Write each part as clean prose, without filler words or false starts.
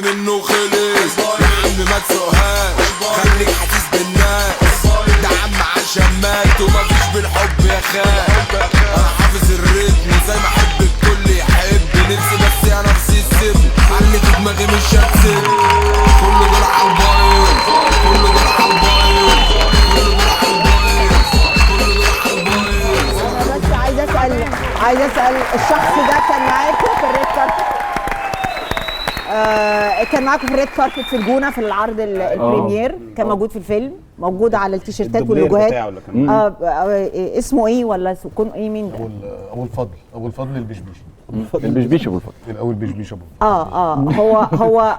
منه خلص يا عم ما تسوقهاش، خليك حاسس بالناس، ده عم عشان مات ومفيش بالحب يا خال. انا حافظ الريتم زي ما احب الكل يحب، نفسي بس يا نفسي تسيبني علي في دماغي مش هتسيبني. كله دول على البايظ، كله دول على البايظ، كله دول على البايظ، كله دول على البايظ. انا بس عايزه اسال الشخص ده كان معاكم في الريد كاربت؟ كان معاكم في الريد كاربت في الجونه في العرض البريمير، كان موجود في الفيلم، موجود على التيشيرتات واللوجوهات. اسمه ايه ولا سكون ايه؟ مين ده؟ ابو الفضل البشبيشي. البشبيش ابو الفضل الاول بشبيش ابو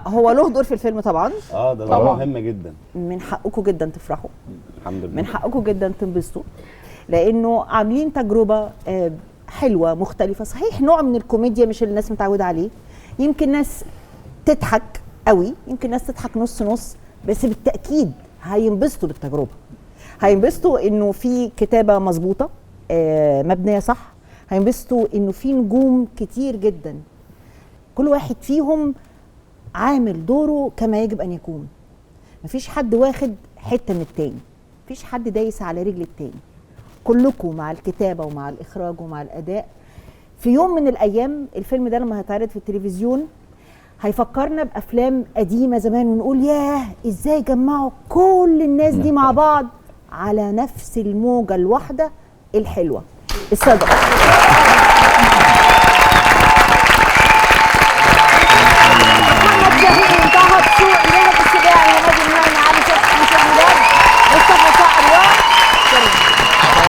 هو له دور في الفيلم طبعا. ده طبعا مهم جدا. من حقكم جدا تفرحوا، الحمد لله، من حقكم جدا تنبسطوا، لانه عاملين تجربه حلوه مختلفه. صحيح نوع من الكوميديا مش اللي الناس متعوده عليه، يمكن ناس تضحك قوي، يمكن ناس تضحك نص نص، بس بالتاكيد هينبسطوا بالتجربه، هينبسطوا انه في كتابه مظبوطه مبنيه صح، هينبسطوا انه في نجوم كتير جدا كل واحد فيهم عامل دوره كما يجب ان يكون. مفيش حد واخد حته من التاني، مفيش حد دايس على رجل التاني، كلكم مع الكتابه ومع الاخراج ومع الاداء. في يوم من الايام الفيلم ده لما هيتعرض في التلفزيون هيفكرنا بافلام قديمه زمان، ونقول ياه ازاي جمعوا كل الناس دي مع بعض على نفس الموجه الواحده الحلوه الصدق.